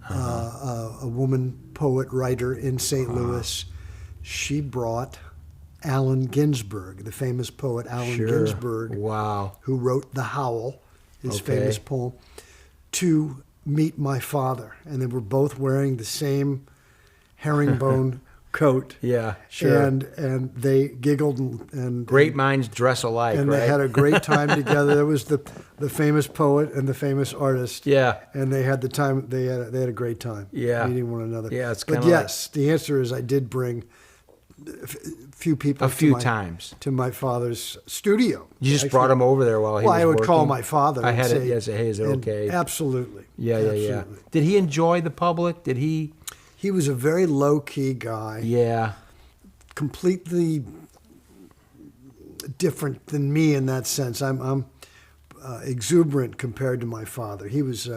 a woman poet writer in St. Louis. She brought Allen Ginsberg, the famous poet Allen Sure. Ginsberg, Wow. who wrote The Howl, his Okay. famous poem, to meet my father. And they were both wearing the same herringbone coat. Yeah, sure. And they giggled and Great minds dress alike, and right? they had a great time together. There was the famous poet and the famous artist. Yeah. And they had the time. They had a great time. Yeah. Meeting one another. Yeah, it's But kinda yes, the answer is I did bring a few people. A few to my, times. to my father's studio. You just Actually, brought him over there while he well, was I would working? call my father. I and had say, it. Say, hey, is it and okay? Absolutely. Yeah. Absolutely. Did he enjoy the public? Did he? He was a very low key guy. Yeah. Completely different than me in that sense. I'm exuberant compared to my father. He was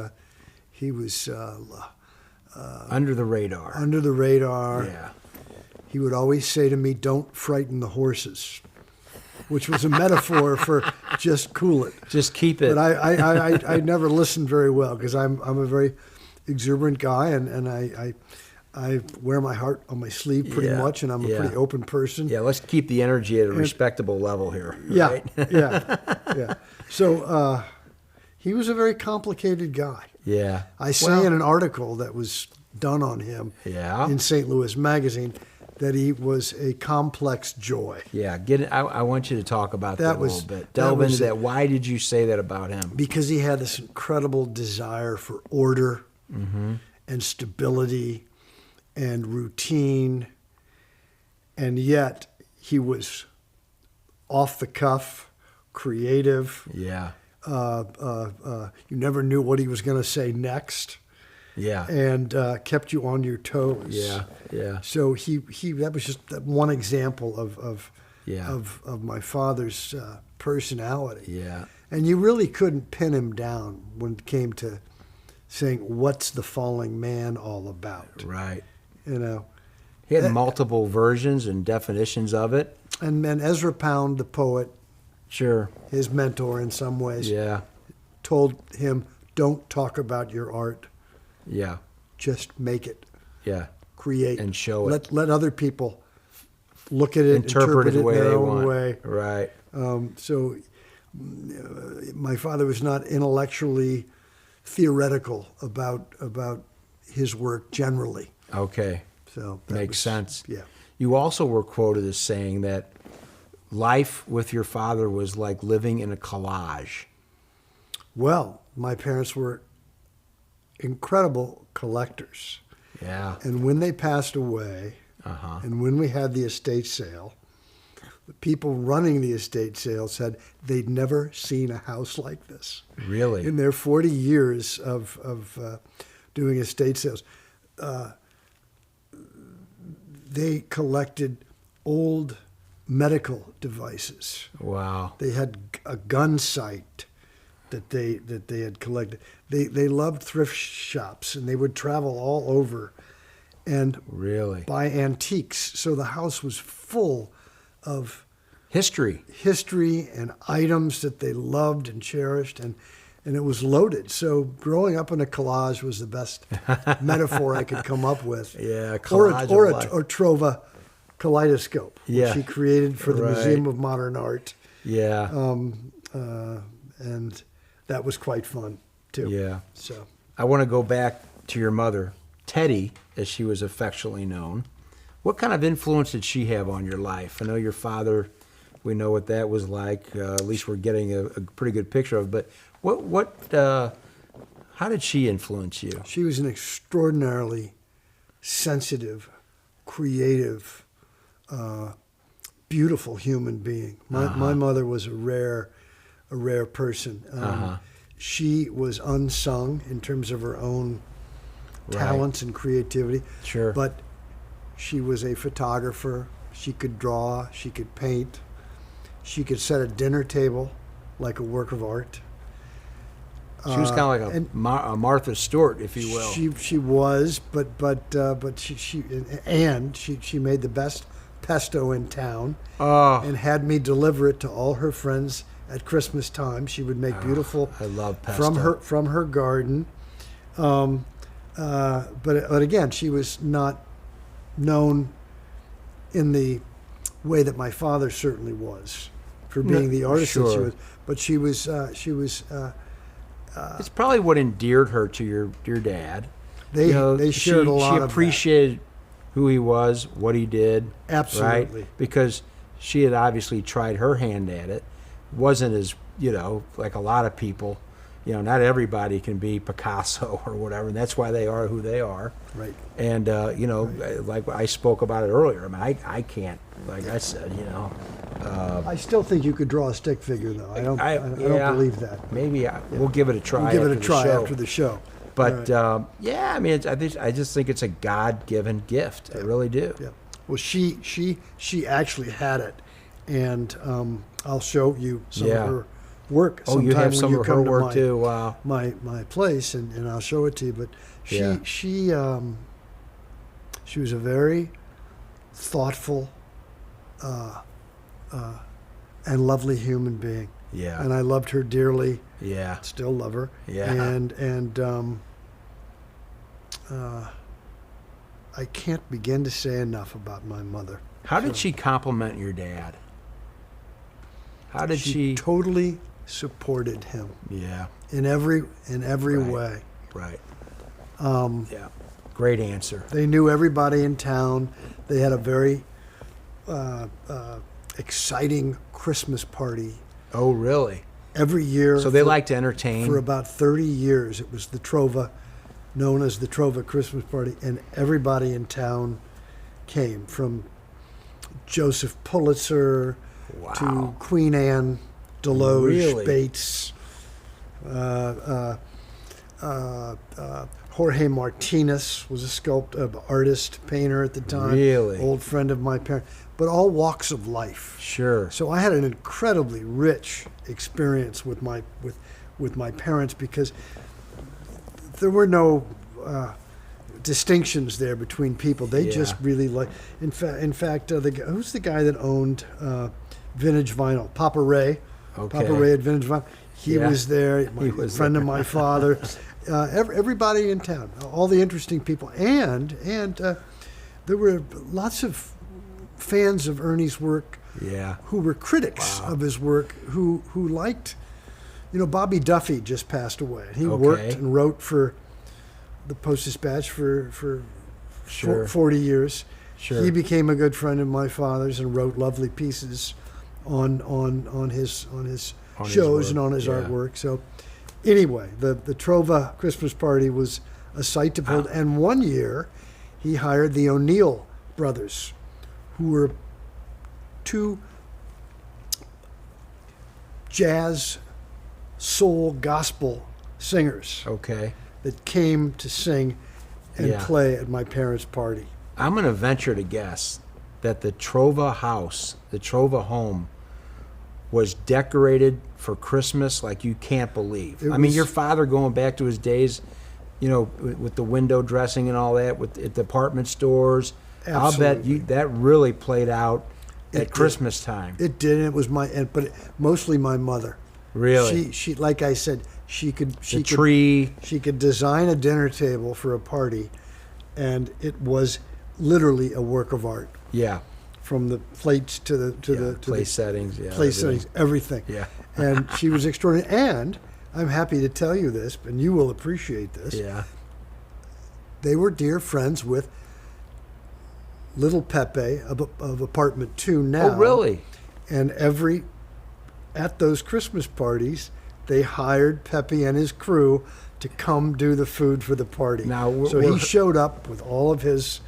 Under the radar. under the radar. Yeah. He would always say to me, "Don't frighten the horses," which was a metaphor for just cool it. Just keep it. But I never listened very well because I'm a very exuberant guy and I wear my heart on my sleeve pretty Yeah, much, and I'm a yeah. pretty open person. Yeah, let's keep the energy at a respectable level here. Yeah, Right? yeah. So he was a very complicated guy. Yeah. I say Well, in an article that was done on him Yeah. in St. Louis Magazine that he was a complex joy. Yeah, get it. I want you to talk about that, That a was- little bit. that Delve was into it. that. Why did you say that about him? Because he had this incredible desire for order and stability and routine, and yet he was off the cuff, creative. Yeah. You never knew what he was going to say next, Yeah. and kept you on your toes. Yeah. Yeah. So he that was just that one example of Yeah. of my father's personality. Yeah. And you really couldn't pin him down when it came to saying, "What's the falling man all about?" Right. You know. He had multiple versions and definitions of it. And Ezra Pound, the poet, Sure. his mentor in some ways, Yeah. told him, "Don't talk about your art. Yeah. Just make it, Yeah. create, And show it. Let other people look at it, interpret it the in way their they own want. way." Right. So my father was not intellectually theoretical about his work generally. Okay. So that Makes was- sense. Yeah. You also were quoted as saying that life with your father was like living in a collage. Well, my parents were incredible collectors. Yeah. And when they passed away, Uh-huh. and when we had the estate sale, the people running the estate sale said they'd never seen a house like this. Really? In their 40 years of doing estate sales. They collected old medical devices. Wow. They had a gun sight that they had collected. They loved thrift shops, and they would travel all over and Really? buy antiques. So the house was full of History. history and items that they loved and cherished, and it was loaded. So growing up in a collage was the best metaphor I could come up with. Yeah, or collage or of life. or Trova kaleidoscope, Yeah. which he created for the Right. Museum of Modern Art, Yeah. and that was quite fun too. Yeah. So I want to go back to your mother, Teddy, as she was affectionately known. What kind of influence did she have on your life? I know your father, we know what that was like. At least we're getting a pretty good picture of. But how did she influence you? she was an extraordinarily sensitive, creative, beautiful human being. My mother was a rare person. She was unsung in terms of her own Right. talents and creativity. Sure. But She was a photographer. She could draw. She could paint. She could set a dinner table like a work of art. She was kind of like a Martha Stewart, if you will. She was, but she made the best pesto in town, and had me deliver it to all her friends at Christmas time. She would make beautiful. I love pesto from her garden. But again, she was not known in the way that my father certainly was for being the artist that she was. But she was. It's probably what endeared her to your dad. They shared a lot of that. She appreciated who he was, what he did. Absolutely. Right? Because she had obviously tried her hand at it. Wasn't as, like a lot of people, not everybody can be Picasso or whatever, and that's why they are who they are. Right. And, like I spoke about it earlier, I mean, I can't, like I said, I still think you could draw a stick figure, though. I don't believe that. Maybe we'll give it a try. We'll give it a try after the show. But I mean, I just think it's a God-given gift. I really do. Yeah. Well, she actually had it, and I'll show you some of her work. Oh, you have some of her work too. Wow. My place, and I'll show it to you. But she was a very thoughtful and lovely human being. Yeah. And I loved her dearly. Yeah. Still love her. Yeah. And I can't begin to say enough about my mother. How did she compliment your dad? How did she totally supported him. Yeah. In every way. Right. Yeah. Great answer. They knew everybody in town. They had a very exciting Christmas party. Oh, really? Every year. So they like to entertain? For about 30 years. It was the Trova, known as the Trova Christmas party, and everybody in town came, from Joseph Pulitzer to Queen Anne Deloge Bates, Jorge Martinez was a sculptor, artist, painter at the time. Really? Old friend of my parents, but all walks of life. Sure. So I had an incredibly rich experience with my parents, because there were no distinctions there between people. They just really like. In fact, who's the guy that owned Vintage Vinyl? Papa Ray. Okay. Papa Ray at Vintage Vinyl. He was there. He was a friend of my father. Everybody in town, all the interesting people, and there were lots of fans of Ernie's work. Yeah. Who were critics of his work, who liked. Bobby Duffy just passed away. He worked and wrote for the Post-Dispatch for 40 years. Sure. He became a good friend of my father's and wrote lovely pieces on his shows and on his artwork. So anyway, the Trova Christmas party was a sight to behold. And one year he hired the O'Neill brothers, who were two jazz, soul, gospel singers. Okay. That came to sing and play at my parents' party. I'm going to venture to guess that the Trova house, the Trova home, was decorated for Christmas like you can't believe. I mean, your father, going back to his days, with the window dressing and all that, at the department stores. Absolutely. I'll bet that really played out at Christmas time. It did, and it was mostly my mother. Really? She like I said, she could design a dinner table for a party, and it was literally a work of art. Yeah. From the plates to the place settings, settings, everything. Yeah. And she was extraordinary. And I'm happy to tell you this, and you will appreciate this. Yeah. They were dear friends with little Pepe of apartment 2 now. Oh, really? And at those Christmas parties, they hired Pepe and his crew to come do the food for the party. Now, so he showed up with all of his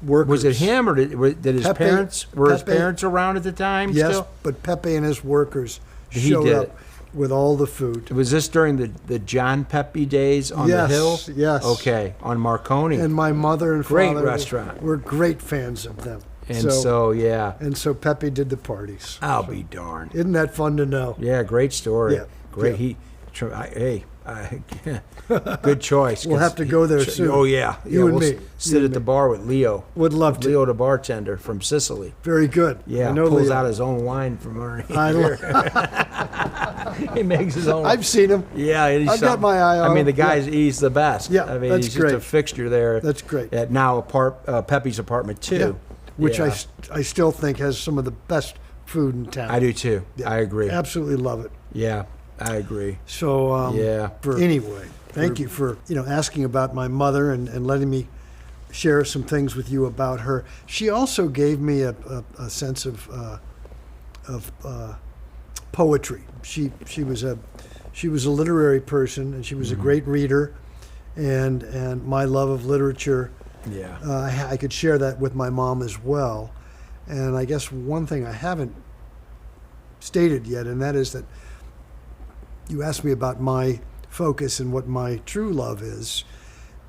workers. Was it him, or did his parents, his parents around at the time? Yes, still? but Pepe and his workers showed up with all the food. Was this during the John Pepe days on the hill? Yes. Okay, on Marconi. And my mother and Great father restaurant. were great fans of them. And so, yeah. And so Pepe did the parties. I'll be darned. Isn't that fun to know? Yeah, great story. Yeah, Great. yeah. Good choice. We'll have to go there soon. Oh, yeah. You and we'll me. Sit at the bar with Leo. Would love to. Leo, the bartender from Sicily. Very good. Yeah, I know pulls Leo. out his own wine from underneath. I He makes his own. I've seen him. Yeah, he's I've got my eye on I mean, him. the guy's he's the best. Yeah, I mean, that's he's great. just a fixture there. That's great. At now Pepe's apartment too. Yeah. Which Yeah. I still think has some of the best food in town. I do too. Yeah. I agree. Absolutely love it. Yeah, I agree. So Yeah. Anyway, thank you for asking about my mother and letting me share some things with you about her. She also gave me a sense of poetry. She was a literary person, and she was a great reader, and my love of literature. Yeah. I could share that with my mom as well. And I guess one thing I haven't stated yet, and that is that you asked me about my focus and what my true love is.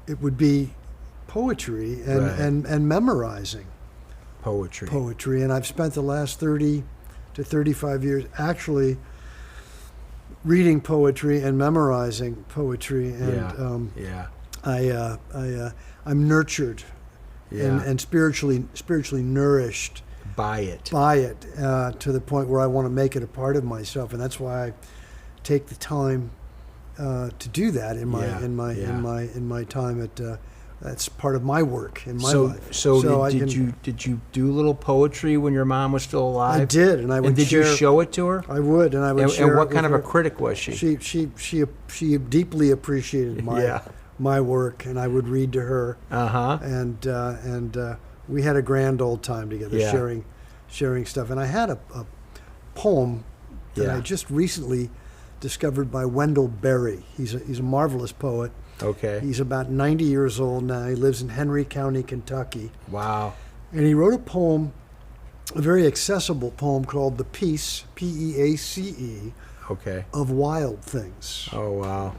It would be poetry and, Right. and memorizing Poetry. And I've spent the last 30 to 35 years actually reading poetry and memorizing poetry. And Yeah. I'm nurtured Yeah. and spiritually nourished Buy it. by it to the point where I want to make it a part of myself, and that's why I take the time to do that in my Yeah, in my time at. That's part of my work in my So, life. so did you do little poetry when your mom was still alive? I did, and I would. And did share, you show it to her? I would, and I would. share And what it kind of with a her. critic was she? She deeply appreciated my Yeah. my work, and I would read to her, Uh-huh. and we had a grand old time together, Yeah. sharing stuff. And I had a poem that Yeah. I just recently discovered by Wendell Berry. He's a marvelous poet. Okay. He's about 90 years old now. He lives in Henry County, Kentucky, Wow. and he wrote a poem, a very accessible poem called "The Peace" Peace Okay. of Wild Things. Oh, wow.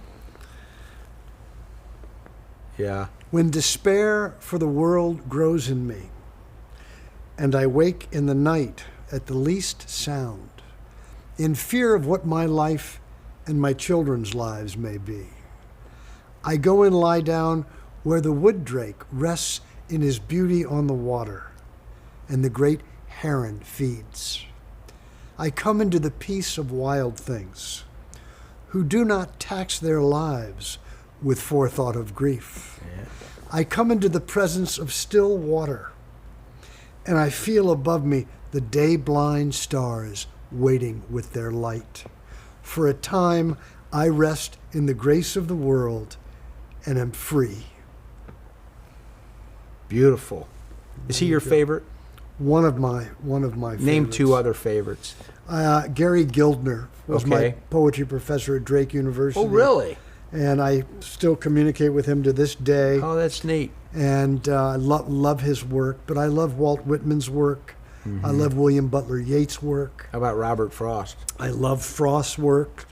Yeah. When despair for the world grows in me, and I wake in the night at the least sound, in fear of what my life and my children's lives may be, I go and lie down where the wood drake rests in his beauty on the water, and the great heron feeds. I come into the peace of wild things, who do not tax their lives with forethought of grief. Yeah. I come into the presence of still water, and I feel above me the day-blind stars waiting with their light. For a time, I rest in the grace of the world and am free. Beautiful. Is he your favorite? One of my favorites. Name two other favorites. Gary Gildner was my Okay. poetry professor at Drake University. Oh, really? And I still communicate with him to this day. Oh, that's neat. And I love his work, but I love Walt Whitman's work. I love William Butler Yeats' work. How about Robert Frost? I love Frost's work.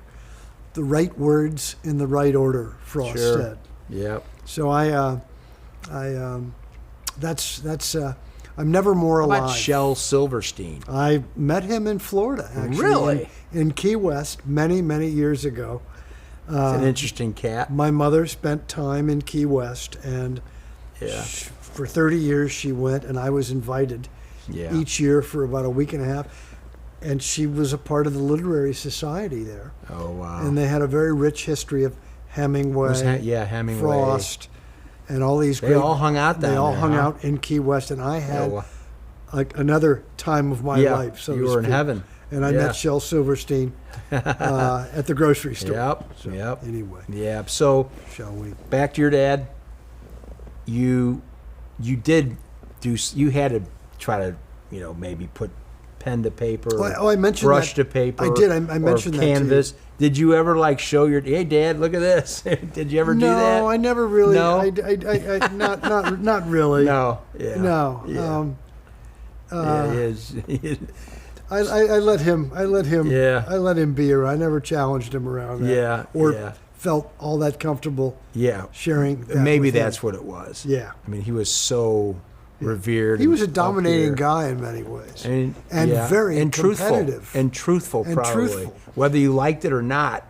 The right words in the right order, Frost Sure. said. Yep. So I'm never more How alive. about Shel Silverstein? I met him in Florida, actually. Really? In Key West many, many years ago. It's an interesting cat. My mother spent time in Key West, and Yeah. for 30 years she went, and I was invited Yeah. each year for about a week and a half. And she was a part of the literary society there. Oh, wow. And they had a very rich history of Hemingway, Hemingway. Frost, and all these They great. all hung out down They all there, hung huh? out in Key West, and I had well, like another time of my yeah, life. So you to were in speak. heaven. And I Yeah. met Shel Silverstein at the grocery store. Yep. So, Yep. Anyway, Yep. So shall we? back to your dad. You did do. You had to try to maybe put pen to paper. I mentioned brush that. to paper. I did. I mentioned or that to you. canvas. Did you ever show your? Hey, Dad, look at this. Did you ever do that? No, I never really. No? I not really. No. Yeah. No. Yeah. Yeah, he is. I let him. Yeah. I let him be around. I never challenged him around that. Yeah, Or yeah. felt all that comfortable. Yeah. Sharing. That Maybe with him. that's what it was. Yeah. I mean, he was so revered. He was a and up dominating here. guy in many ways, And and very and competitive. truthful. And truthful, And probably. truthful. Whether you liked it or not.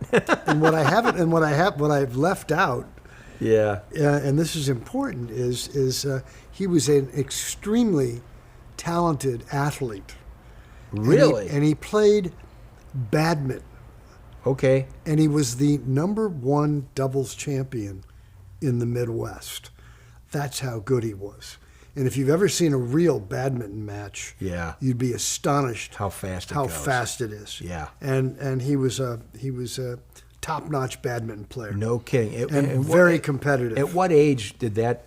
And what I've left out, Yeah. and this is important, is he was an extremely talented athlete. Really? And he played badminton. Okay. And he was the #1 doubles champion in the Midwest. That's how good he was. And if you've ever seen a real badminton match, Yeah. you'd be astonished How fast it how goes. fast it is. Yeah. And he was a top-notch badminton player. No kidding. And very competitive. At what age did that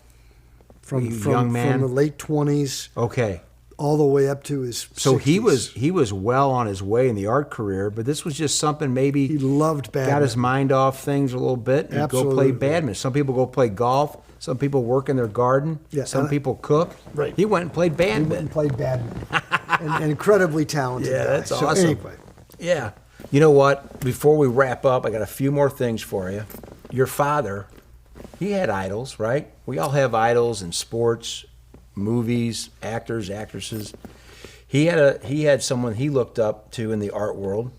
from young man? from the late 20s Okay. all the way up to his So 60s. he was well on his way in the art career, but this was just something maybe He loved badminton. got his mind off things a little bit and go play Absolutely. badminton. Some people go play golf. Some people work in their garden. Yeah, Some and people cook. Right. He went and played He went badminton. and played badminton. An incredibly talented Yeah, guy. that's So awesome. anyway, Yeah. You know what? Before we wrap up, I got a few more things for you. Your father, he had idols, right? We all have idols in sports, movies, actors, actresses. He had someone he looked up to in the art world,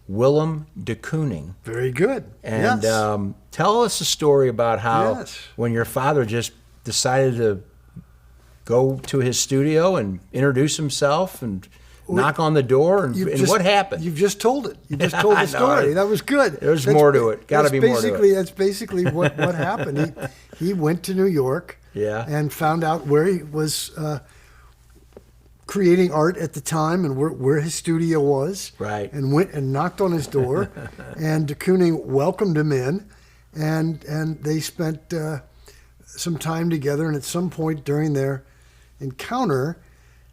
Willem de Kooning. very good. And yes. Tell us a story about how Yes. when your father just decided to go to his studio and introduce himself and knock on the door and what happened? You've just told it. You just told I the know. story. That was good. There's more to it. Gotta be more to it. That's basically what happened. He went to New York. Yeah. And found out where he was creating art at the time and where his studio was. Right. And went and knocked on his door, and de Kooning welcomed him in, and they spent some time together. And at some point during their encounter,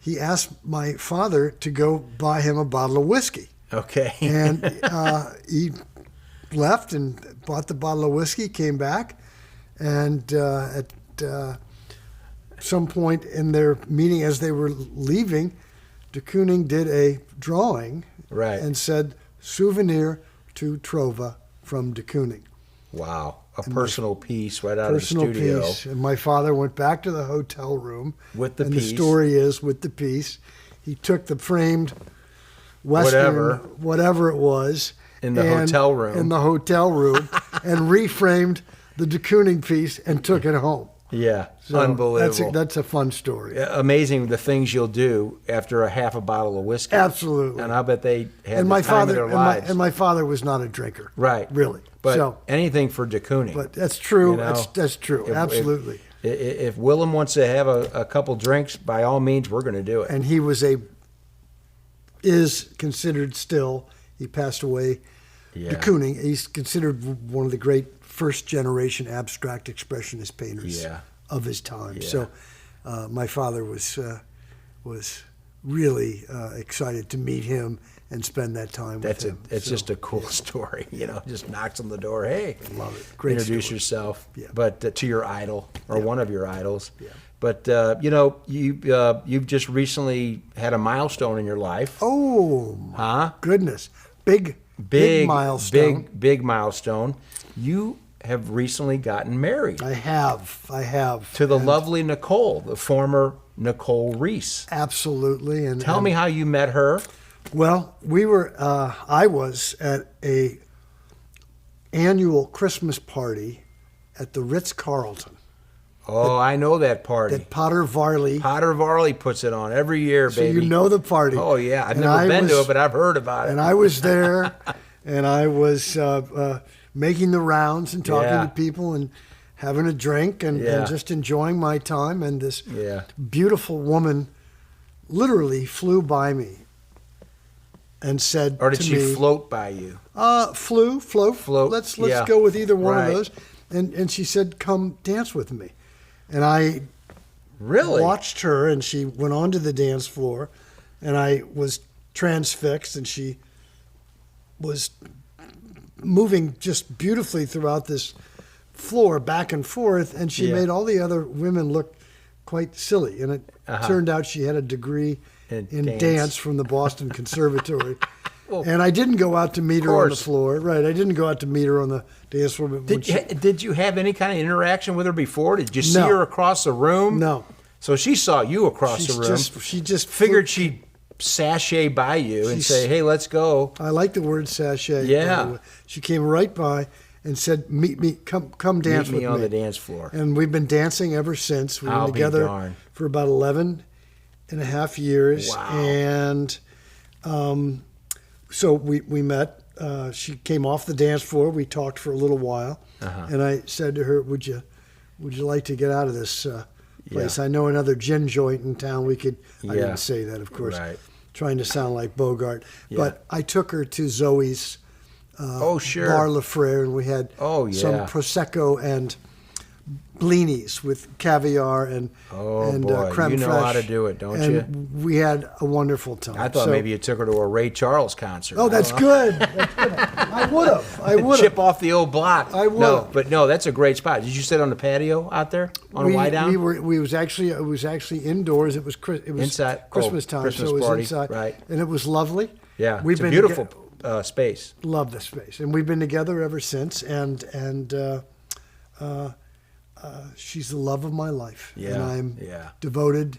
he asked my father to go buy him a bottle of whiskey. Okay. And he left and bought the bottle of whiskey, came back, and at some point in their meeting as they were leaving, de Kooning did a drawing Right. and said, "Souvenir to Trova from de Kooning." Wow. A personal piece right out Personal of the studio. piece. And my father went back to the hotel room. With the and piece. the story is, with the piece, he took the framed Western, whatever it was. In the hotel room. In the hotel room, and reframed the de Kooning piece and took it home. Yeah. So Unbelievable. That's a fun story. Amazing the things you'll do after a half a bottle of whiskey. Absolutely. And I bet they had And the my time father of their lives. and my father was not a drinker. Right. Really. But so, anything for de Kooning. but that's true. You know, That's true. Absolutely. If Willem wants to have a couple drinks, by all means, we're going to do it. And he is considered still. He passed away. Yeah. De Kooning. He's considered one of the great first generation abstract expressionist painters Yeah. of his time. Yeah. So, my father was really excited to meet him and spend that time with him. It's So, just a cool story, just knocks on the door. Hey, love it. Great introduce story. yourself, Yeah. but to your idol or one of your idols. Yeah. But you've just recently had a milestone in your life. Oh, my Huh? goodness. Big milestone. Big milestone. You have recently gotten married I have. to the And lovely Nicole, the former Nicole Reese. Absolutely. And Tell me how you met her. Well, I was at a annual Christmas party at the Ritz-Carlton Oh, I know that party. that Potter Varley. Potter Varley puts it on every year, So baby. you know the party. Oh yeah, I've And never I been to was- it, but I've heard about it. And I was there, and I was making the rounds and talking Yeah. to people and having a drink and Yeah. just enjoying my time. And this Yeah. beautiful woman literally flew by me and said Or did to she me, float by you? Float. Float, Let's yeah. go with either one Right. of those. And she said, "Come dance with me." And I Really? watched her, and she went onto the dance floor, and I was transfixed, and she was moving just beautifully throughout this floor, back and forth, and she Yeah. made all the other women look quite silly. And it turned out she had a degree in dance from the Boston Conservatory. Well, and I didn't go out to meet her on the course. floor. Right, I didn't go out to meet her on the dance floor. But when Did you have any kind of interaction with her before? Did you see No. her across the room? No. So she saw you across the room. She just Figured she'd sashay by you and say, "Hey, let's go." I like the word sashay. Yeah. by the way. She came right by and said, "Meet me, come dance Meet me with on me." the dance floor. And we've been dancing ever since. We've I'll been be together darned. for about 11 and a half years. Wow. And so we met. She came off the dance floor. We talked for a little while. And I said to her, would you like to get out of this place? Yeah. I know another gin joint in town. I Yeah. didn't say that, of course, Right. trying to sound like Bogart. Yeah. But I took her to Zoe's Oh, sure. Bar La Frere, and we had Oh, yeah. some Prosecco and blinis with caviar and boy. creme You know fraiche. how to do it, don't and you? we had a wonderful time. I thought So- maybe you took her to a Ray Charles concert. Oh, that's good. That's good. I would have. I would Chip have. off the old block. I No, would've. but no, that's a great spot. Did you sit on the patio out there on Wide Down? It was actually indoors. It was Inside? Oh, Christmas time, Christmas so it was party, inside, right. and it was lovely. Yeah, we've it's a been beautiful space. Love the space, and we've been together ever since. And she's the love of my life, and Yeah, I'm yeah. devoted,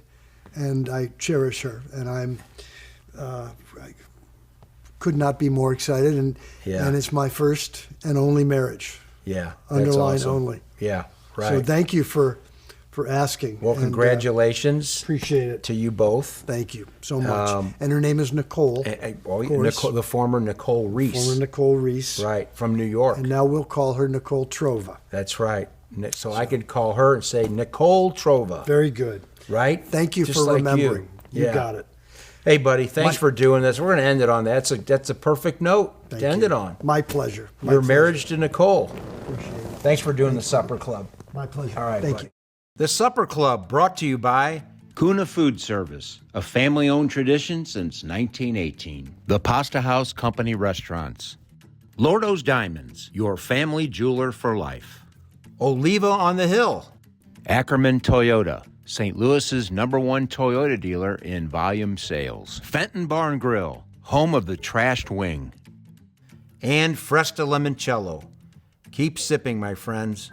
and I cherish her, and I could not be more excited. And Yeah. it's my first and only marriage. Yeah, that's Underline awesome. only. Yeah, right. So thank you for asking. Well, and, congratulations appreciate it. to you both. Thank you so much. And her name is Nicole. Oh, course. Nicole, the former Nicole Reese. Former Nicole Reese. Right, from New York. And now we'll call her Nicole Trova. That's right. So I could call her and say Nicole Trova. Very good. Right? Thank you Just for like remembering. You Yeah. got it. Hey, buddy, thanks for doing this. We're going to end it on that. That's a perfect note Thank to end you. it on. My pleasure. My Your pleasure. marriage to Nicole. Appreciate it. Thanks for doing the Supper Club. My pleasure. All right, Thank buddy. you. The Supper Club brought to you by Kuna Food Service, a family-owned tradition since 1918. The Pasta House Company Restaurants. Lordo's Diamonds, your family jeweler for life. Oliva on the Hill. Ackerman Toyota, St. Louis's #1 Toyota dealer in volume sales. Fenton Bar and Grill, home of the trashed wing. And Fresta Limoncello. Keep sipping, my friends.